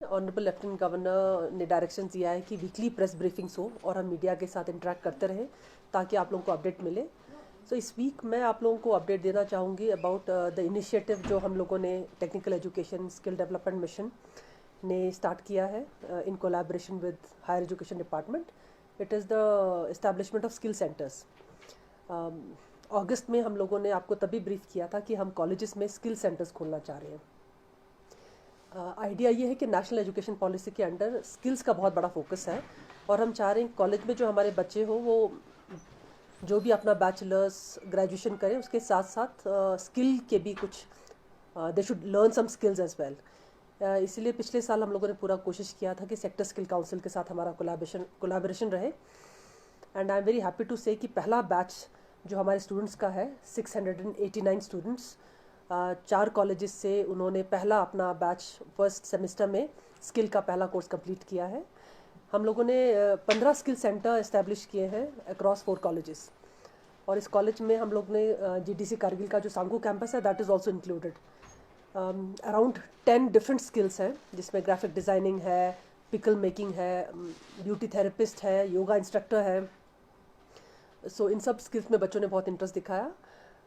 Honourable lieutenant governor ने direction दिया है कि वीकली प्रेस ब्रीफिंग्स हो और हम मीडिया के साथ इंटरेक्ट करते रहें ताकि आप लोगों को अपडेट मिले। सो इस वीक मैं आप लोगों को अपडेट देना चाहूँगी अबाउट द इनिशिएटिव जो हम लोगों ने technical education skill development mission ने स्टार्ट किया है in collaboration with higher education department. It is the establishment of skill centres. अगस्त में हम लोगों ने आपको तभी ब्रीफ किया था कि हम कॉलेजेस में स्किल सेंटर्स खोलना चाह रहे हैं। आइडिया ये है कि नेशनल एजुकेशन पॉलिसी के अंडर स्किल्स का बहुत बड़ा फोकस है और हम चाह रहे हैं कॉलेज में जो हमारे बच्चे हो वो जो भी अपना बैचलर्स ग्रेजुएशन करें उसके साथ साथ स्किल के भी कुछ they should learn some skills as well. इसीलिए पिछले साल हम लोगों ने पूरा कोशिश किया था कि सेक्टर स्किल काउंसिल के साथ हमारा कोलैबोरेशन रहे। And I am very happy to say कि पहला बैच जो हमारे स्टूडेंट्स का है 689 स्टूडेंट्स 4 कॉलेजेस से उन्होंने पहला अपना बैच फर्स्ट सेमेस्टर में स्किल का पहला कोर्स कंप्लीट किया है। हम लोगों ने 15 स्किल सेंटर इस्टेब्लिश किए हैं अक्रॉस 4 कॉलेजेस और इस कॉलेज में हम लोग ने जीडीसी कारगिल का जो सांगू कैंपस है that is also included. Around 10 different skills हैं जिसमें ग्राफिक डिज़ाइनिंग है, पिकल मेकिंग है, ब्यूटी थेरेपिस्ट है, योगा इंस्ट्रक्टर है। सो इन सब स्किल्स में बच्चों ने बहुत इंटरेस्ट दिखाया।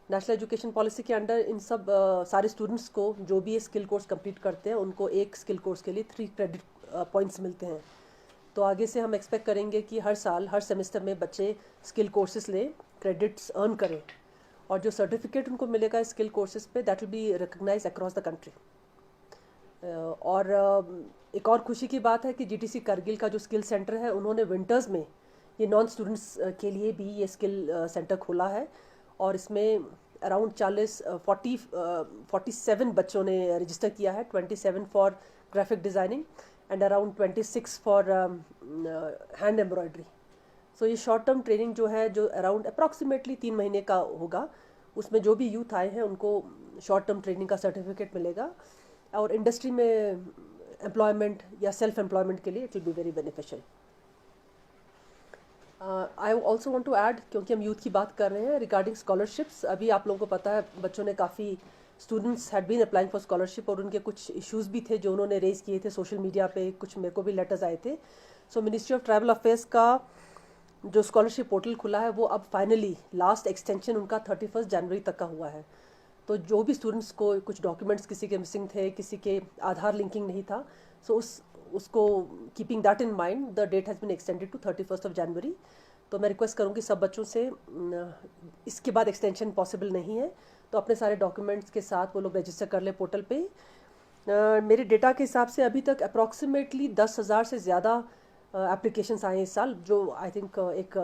नेशनल एजुकेशन पॉलिसी के अंडर इन सब सारे स्टूडेंट्स को जो भी ये स्किल कोर्स कंप्लीट करते हैं उनको एक स्किल कोर्स के लिए 3 क्रेडिट पॉइंट्स मिलते हैं। तो आगे से हम एक्सपेक्ट करेंगे कि हर साल हर सेमेस्टर में बच्चे स्किल कोर्सेज लें, क्रेडिट्स अर्न करें और जो सर्टिफिकेट उनको मिलेगा स्किल कोर्सेज पे that will be recognise across the country. और एक और खुशी की बात है कि जीटीसी कारगिल का जो स्किल सेंटर है उन्होंने विंटर्स में ये नॉन स्टूडेंट्स के लिए भी ये स्किल सेंटर खोला है और इसमें अराउंड 47 बच्चों ने रजिस्टर किया है, 27 for graphic designing and around 26 for hand embroidery. So ये शॉर्ट टर्म ट्रेनिंग जो है जो अराउंड अप्रॉक्सीमेटली 3 महीने का होगा, उसमें जो भी यूथ आए हैं उनको शॉर्ट टर्म ट्रेनिंग का सर्टिफिकेट मिलेगा और इंडस्ट्री में एम्प्लॉयमेंट या सेल्फ एम्प्लॉयमेंट के लिए it will be very beneficial. I also want to add, क्योंकि हम यूथ की बात कर रहे हैं रिगार्डिंग स्कॉलरशिप्स, अभी आप लोगों को पता है बच्चों ने काफ़ी students had been applying for scholarship और उनके कुछ इश्यूज़ भी थे जो उन्होंने रेज़ किए थे सोशल मीडिया पे, कुछ मेरे को भी लेटर्स आए थे। सो मिनिस्ट्री ऑफ ट्राइबल अफेयर्स का जो स्कॉलरशिप पोर्टल खुला है वो अब फाइनली लास्ट एक्सटेंशन उनका 31 जनवरी तक का हुआ है। तो जो भी स्टूडेंट्स को कुछ डॉक्यूमेंट्स किसी के मिसिंग थे, किसी के आधार लिंकिंग नहीं था, सो उसको keeping that in mind the date has been extended to 31 January. तो मैं रिक्वेस्ट करूँगी सब बच्चों से इसके बाद एक्सटेंशन पॉसिबल नहीं है तो अपने सारे डॉक्यूमेंट्स के साथ वो लोग रजिस्टर कर ले पोर्टल पे। मेरे डेटा के हिसाब से अभी तक अप्रॉक्सीमेटली 10,000 से ज़्यादा एप्लीकेशंस आए इस साल, जो आई थिंक एक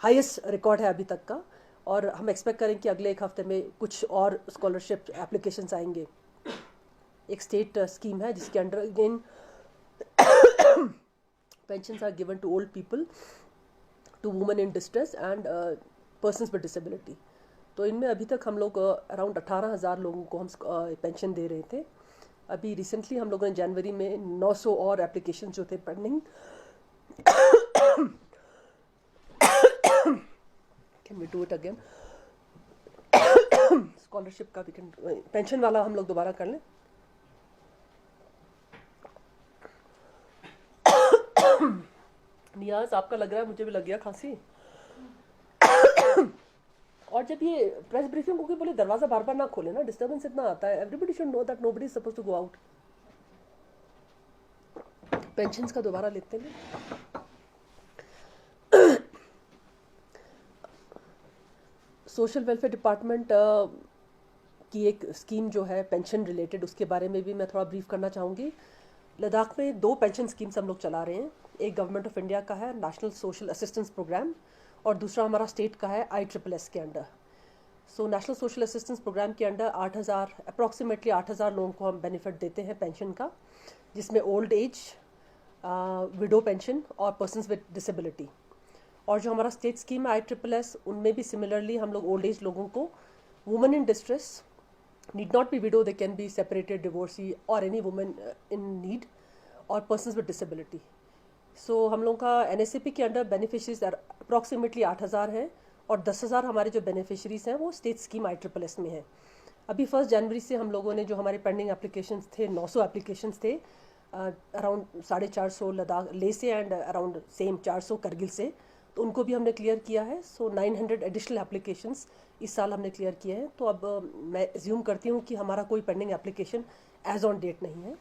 हाईएस्ट रिकॉर्ड है अभी तक का। और हम एक्सपेक्ट करें कि अगले एक हफ्ते में कुछ और स्कॉलरशिप एप्लीकेशंस आएंगे। एक स्टेट स्कीम है जिसके under again pensions are given to old people, to women in distress and persons with disability. तो इनमें अभी तक हम लोग अराउंड 18,000 लोगों को हम पेंशन दे रहे थे। अभी रिसेंटली हम लोगों ने जनवरी में 900 और एप्लीकेशन जो थे pending can we do it again, scholarship का भी पेंशन वाला हम लोग दोबारा कर लें। नियाज आपका लग रहा है, मुझे भी लग गया खांसी। और जब ये प्रेस ब्रीफिंग होगी बोले दरवाजा बार बार ना खोले ना, डिस्टर्बेंस इतना आता है। Everybody should know that nobody is supposed to go out. Pensions का दोबारा लेते हैं। सोशल वेलफेयर डिपार्टमेंट की एक स्कीम जो है पेंशन रिलेटेड, उसके बारे में भी मैं थोड़ा ब्रीफ करना चाहूँगी। लद्दाख में 2 पेंशन स्कीम्स हम लोग चला रहे हैं। एक गवर्नमेंट ऑफ इंडिया का है नेशनल सोशल असिस्टेंस प्रोग्राम और दूसरा हमारा स्टेट का है ISSS के under. So national social assistance programme के अंडर 8,000 अप्रॉक्सीमेटली 8,000 लोगों को हम बेनिफिट देते हैं पेंशन का, जिसमें ओल्ड एज, विडो पेंशन और पर्सन्स विद डिसेबिलिटी। और जो हमारा स्टेट स्कीम है ISSS, उनमें भी सिमिलरली हम लोग ओल्ड एज लोगों को, women in distress, need not be widow, they can be separated, divorcee or any woman in need, और persons with disability। so हम लोगों का NSAP के अंडर बेनिफिशरीज अप्रॉक्सीमेटली 8,000 हैं और 10,000 हमारे जो बेनिफिशरीज हैं वो स्टेट स्कीम ISSS में है। अभी 1 जनवरी से हम लोगों ने जो हमारे पेंडिंग एप्लीकेशंस थे, 900 एप्लीकेशंस थे, अराउंड 450 लद्दाख लेह से एंड अराउंड सेम 400 करगिल से, तो उनको भी हमने क्लियर किया है। सो 900 एडिशनल एप्लीकेशंस इस साल हमने क्लियर किए हैं। तो अब मैं एज्यूम करती हूँ कि हमारा कोई pending application as on date नहीं है।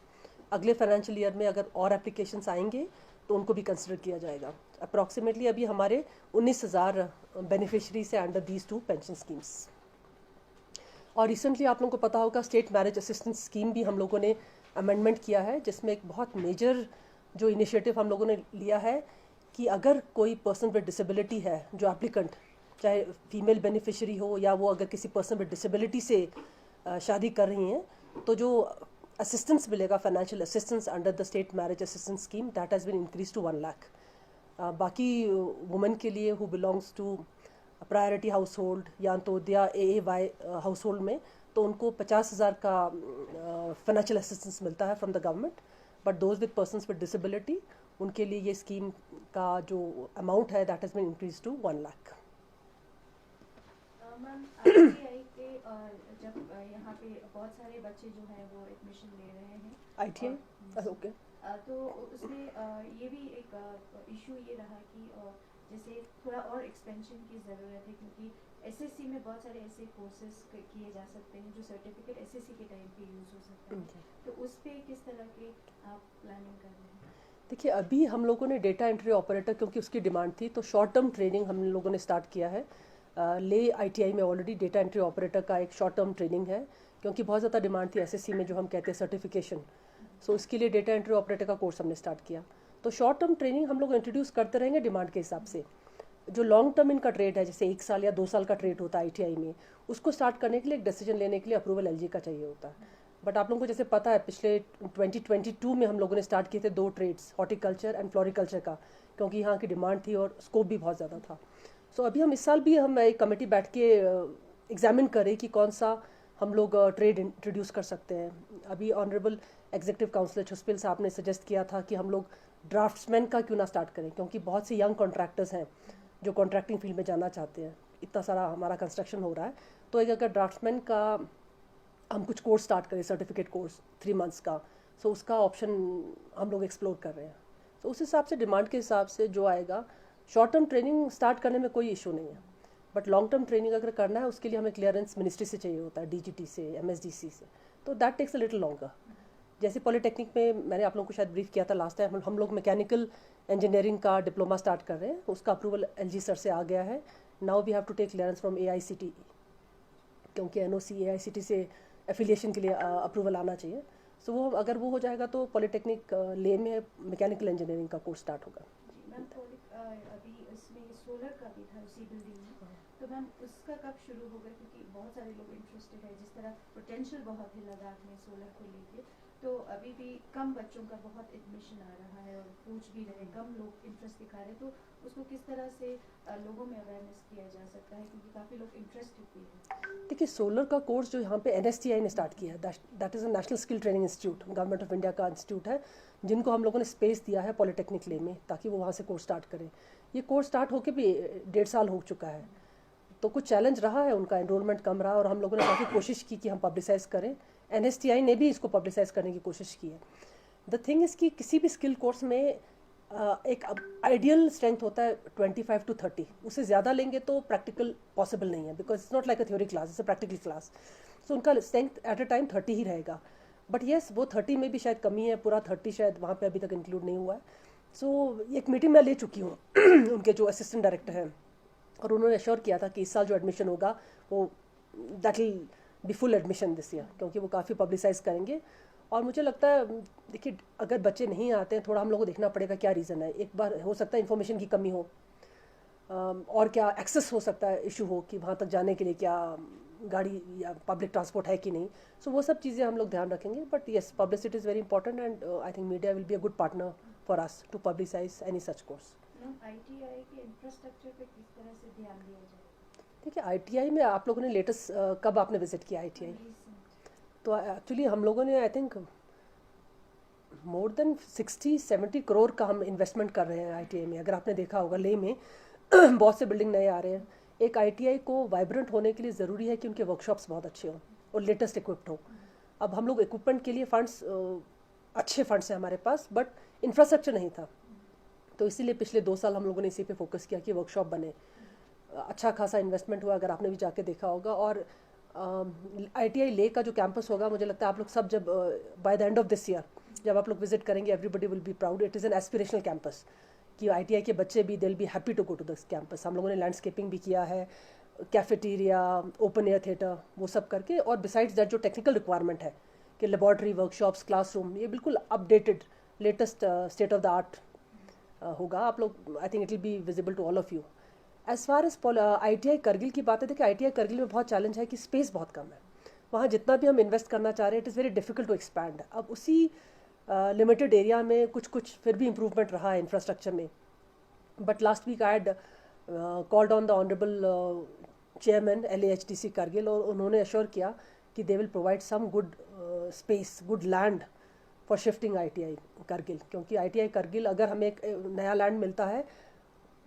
अगले फाइनेंशियल ईयर में अगर और एप्लीकेशंस आएंगे तो उनको भी कंसिडर किया जाएगा। अप्रॉक्सीमेटली अभी हमारे 19,000 बेनिफिशरीज हैं अंडर दीज 2 पेंशन स्कीम्स। और रिसेंटली आप लोगों को पता होगा स्टेट मैरिज असिस्टेंस स्कीम भी हम लोगों ने अमेंडमेंट किया है, जिसमें एक बहुत मेजर जो इनिशिएटिव हम लोगों ने लिया है कि अगर कोई पर्सन विद डिसेबिलिटी है, जो एप्लीकेंट चाहे फीमेल बेनिफिशरी हो या वो अगर किसी पर्सन विद डिसेबिलिटी से शादी कर रही हैं, तो जो असिस्टेंस मिलेगा, financial assistance under the state marriage assistance scheme, that has been increase to 1 lakh. बाकी वुमेन के लिए who belongs to priority household या अंत्योदया AAY हाउस होल्ड में, तो उनको 50,000 का फाइनेंशियल असिस्टेंस मिलता है from the government. But those with persons with disability, उनके लिए ये स्कीम का जो अमाउंट है that has been increase to 1 lakh. Ma'am ITI के जब यहाँ पे बहुत सारे बच्चे जो हैं वो एडमिशन ले रहे हैं ITI ओके, तो उसमें ये भी एक इशू ये रहा कि जैसे थोड़ा और एक्सपेंशन की ज़रूरत है, क्योंकि SSC में बहुत सारे ऐसे कोर्सेज किए जा सकते हैं जो सर्टिफिकेट SSC के टाइम पे यूज़ हो सकता है। तो उस पर किस तरह के आप प्लानिंग कर रहे हैं? देखिए अभी हम लोगों ने डेटा एंट्री ऑपरेटर, क्योंकि उसकी डिमांड थी, तो शॉर्ट टर्म ट्रेनिंग हम लोगों ने स्टार्ट किया है। ले ITI में ऑलरेडी डेटा एंट्री ऑपरेटर का एक शॉर्ट टर्म ट्रेनिंग है, क्योंकि बहुत ज़्यादा डिमांड थी SSC में जो हम कहते हैं सर्टिफिकेशन। सो इसके लिए डेटा एंट्री ऑपरेटर का कोर्स हमने स्टार्ट किया। तो शॉर्ट टर्म ट्रेनिंग हम लोग इंट्रोड्यूस करते रहेंगे डिमांड के हिसाब से। जो लॉन्ग टर्म इनका ट्रेड है, जैसे 1 साल या 2 साल का ट्रेड होता है ITI में, उसको स्टार्ट करने के लिए एक डिसीजन लेने के लिए अप्रूवल LG का चाहिए होता है। बट आप लोगों को जैसे पता है पिछले 2022 में हम लोगों ने स्टार्ट किए थे 2 ट्रेड्स, हॉर्टिकल्चर एंड फ्लोरिकल्चर का, क्योंकि यहाँ की डिमांड थी और स्कोप भी बहुत ज़्यादा था। सो अभी हम इस साल भी हम एक कमेटी बैठ के एग्जामिन करें कि कौन सा हम लोग ट्रेड इंट्रोड्यूस कर सकते हैं। अभी ऑनरेबल एग्जीक्यूटिव काउंसिलर छुस्पिल साहब ने सजेस्ट किया था कि हम लोग ड्राफ्ट्समैन का क्यों ना स्टार्ट करें, क्योंकि बहुत से यंग कॉन्ट्रैक्टर्स हैं जो कॉन्ट्रैक्टिंग फील्ड में जाना चाहते हैं। इतना सारा हमारा कंस्ट्रक्शन हो रहा है, तो एक अगर ड्राफ्ट्समैन का हम कुछ कोर्स स्टार्ट करें, सर्टिफिकेट कोर्स 3 मंथ्स का, सो उसका ऑप्शन हम लोग एक्सप्लोर कर रहे हैं। तो उस हिसाब से डिमांड के हिसाब से जो आएगा, शॉर्ट टर्म ट्रेनिंग स्टार्ट करने में कोई इशू नहीं है। बट लॉन्ग टर्म ट्रेनिंग अगर करना है उसके लिए हमें क्लियरेंस मिनिस्ट्री से चाहिए होता है, DGT से, MSDC से, तो that takes a little longer. जैसे पॉलिटेक्निक में मैंने आप लोगों को शायद ब्रीफ किया था लास्ट टाइम, हम लोग मैकेनिकल इंजीनियरिंग का डिप्लोमा स्टार्ट कर रहे हैं, उसका अप्रूवल LG सर से आ गया है। Now we have to take clearance from AICTE, क्योंकि NOC AICTE से एफिलिएशन के लिए अप्रूवल आना चाहिए। सो वो अगर वो हो जाएगा तो पॉलिटेक्निक ले में मैकेनिकल इंजीनियरिंग का कोर्स स्टार्ट होगा। मैम अभी इसमें सोलर का भी था उसी बिल्डिंग में, तो मैम उसका कब शुरू होगा, क्योंकि बहुत सारे लोग इंटरेस्टेड है, जिस तरह पोटेंशियल बहुत है लद्दाख में सोलर को लेके, तो अभी भी कम बच्चों का बहुत एडमिशन आ रहा है और पूछ भी रहे, कम लोग इंटरेस्ट दिखा रहे, तो उसको किस तरह से लोगों में अवेयरनेस किया जा सकता है, क्योंकि काफ़ी लोग इंटरेस्टेड भी हैं। देखिए सोलर का कोर्स जो यहाँ पे NSTI ने स्टार्ट किया है, that is a national skill training institute, government of India का इंस्टीट्यूट है, जिनको हम लोगों ने स्पेस दिया है पॉलिटेक्निक ले में, ताकि वो वहाँ से कोर्स स्टार्ट करें। ये कोर्स स्टार्ट होकर भी 1.5 साल हो चुका है, तो कुछ चैलेंज रहा है, उनका एनरोलमेंट कम रहा, और हम लोगों ने काफ़ी कोशिश की कि हम पब्लिसाइज करें। NSTI ने भी इसको पब्लिसाइज करने की कोशिश की है। द थिंग इज़ कि किसी भी स्किल कोर्स में एक आइडियल स्ट्रेंथ होता है 25 to 30, उससे ज़्यादा लेंगे तो प्रैक्टिकल पॉसिबल नहीं है, because it's not like a theory class, it's a practical class. So उनका स्ट्रेंथ एट अ टाइम 30 ही रहेगा। बट येस वो 30 में भी शायद कमी है, पूरा 30 शायद वहाँ पे अभी तक इंक्लूड नहीं हुआ है। सो एक मीटिंग मैं ले चुकी हूँ उनके जो असिस्टेंट डायरेक्टर हैं, और उन्होंने एश्योर किया था कि इस साल जो एडमिशन होगा वो that will B full admission this year, क्योंकि वो काफ़ी पब्लिसाइज करेंगे। और मुझे लगता है देखिए अगर बच्चे नहीं आते हैं, थोड़ा हम लोग को देखना पड़ेगा क्या रीज़न है। एक बार हो सकता है इन्फॉर्मेशन की कमी हो, और क्या एक्सेस हो सकता है इशू हो कि वहाँ तक जाने के लिए क्या गाड़ी या पब्लिक ट्रांसपोर्ट है कि नहीं। सो वो सब चीज़ें हम लोग ध्यान रखेंगे। But yes, publicity is very important, and I think media will be a good partner for us to publicise any such course. ITI के इंफ्रास्ट्रक्चर पे किस तरह से ध्यान दिया जाए? देखिए ITI में आप लोगों ने लेटेस्ट कब आपने विजिट किया ITI? तो एक्चुअली हम लोगों ने I think more than 60-70 crore का हम इन्वेस्टमेंट कर रहे हैं ITI में। अगर आपने देखा होगा ले में बहुत से बिल्डिंग नए आ रहे हैं। एक ITI को वाइब्रेंट होने के लिए ज़रूरी है कि उनके वर्कशॉप्स बहुत अच्छे हों और लेटेस्ट इक्विप्ड हों। अब हम लोग इक्विपमेंट के लिए फंड्स अच्छे फंड्स हैं हमारे पास, बट इंफ्रास्ट्रक्चर नहीं था। तो इसीलिए पिछले 2 साल हम लोगों ने इसी पे फोकस किया कि वर्कशॉप बने। अच्छा खासा इन्वेस्टमेंट हुआ, अगर आपने भी जाके देखा होगा। और ITI ले का जो कैंपस होगा, मुझे लगता है आप लोग सब जब by the end of this year जब आप लोग विजिट करेंगे, everybody will be proud. It is an aspirational campus कि ITI के बच्चे भी will be happy to go to this campus. हम लोगों ने लैंडस्केपिंग भी किया है, कैफेटेरिया, ओपन एयर थिएटर, वो सब करके। और बिसाइड्स दैट जो टेक्निकल रिक्वायरमेंट है कि लेबॉर्ट्री, वर्कशॉप्स, क्लासरूम, ये बिल्कुल updated latest state of the art होगा। आप लोग, I think it will be visible to all of you. As far as ITI Kargil की बात है, देखिए ITI करगिल में बहुत चैलेंज है कि स्पेस बहुत कम है। वहाँ जितना भी हम इन्वेस्ट करना चाह रहे हैं, it is very difficult to expand. अब उसी लिमिटेड एरिया में कुछ फिर भी इम्प्रूवमेंट रहा है इंफ्रास्ट्रक्चर में। But last week I had called on the honourable chairman LAHTC Kargil, और उन्होंने अश्योर किया कि they will provide some good space, good land for shifting ITI Kargil. क्योंकि ITI करगिल अगर हमें एक नया लैंड मिलता है,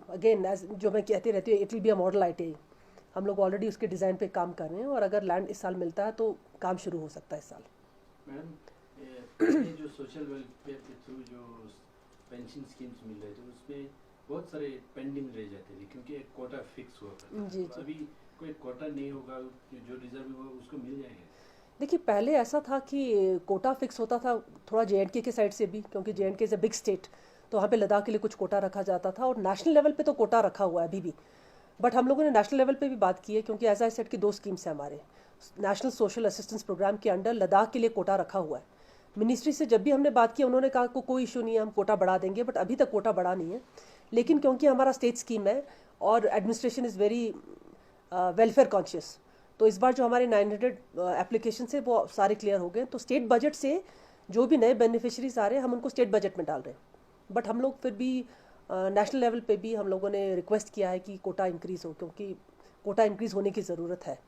अगेन एज जो मैं कहती रहती हूँ, it will be a model ITI। हम लोग ऑलरेडी उसके डिज़ाइन पे काम कर रहे हैं, और अगर लैंड इस साल मिलता है तो काम शुरू हो सकता है इस साल। मैडम, ये जो सोशल वेलफेयर के थ्रू जो पेंशन स्कीम्स मिल रहे थे, उसमें बहुत सारे पेंडिंग रह जाते थे क्योंकि एक कोटा फिक्स हुआ करता था। जी, तो अभी कोई कोटा नहीं होगा, जो रिजर्व हुआ उसको मिल जाएगा? देखिए, पहले ऐसा था कि कोटा फिक्स होता था थोड़ा JNK के साइड से भी, क्योंकि JNK is a big state, तो वहाँ पे लद्दाख के लिए कुछ कोटा रखा जाता था। और नेशनल लेवल पे तो कोटा रखा हुआ है अभी भी। बट हम लोगों ने नेशनल लेवल पे भी बात की है, क्योंकि एज आई सेड की 2 स्कीम्स हैं हमारे। नेशनल सोशल असिस्टेंस प्रोग्राम के अंडर लद्दाख के लिए कोटा रखा हुआ है। मिनिस्ट्री से जब भी हमने बात की, उन्होंने कहा कोई इशू नहीं है, हम कोटा बढ़ा देंगे। बट अभी तक कोटा बढ़ा नहीं है। लेकिन क्योंकि हमारा स्टेट स्कीम है और administration is very welfare conscious, तो इस बार जो हमारे 900 एप्लीकेशन से वो सारे क्लियर हो गए। तो स्टेट बजट से जो भी नए बेनिफिशरीज आ रहे हैं, हम उनको स्टेट बजट में डाल रहे हैं। बट हम लोग फिर भी नेशनल लेवल पे भी हम लोगों ने रिक्वेस्ट किया है कि कोटा इंक्रीज़ हो, क्योंकि कोटा इंक्रीज़ होने की ज़रूरत है।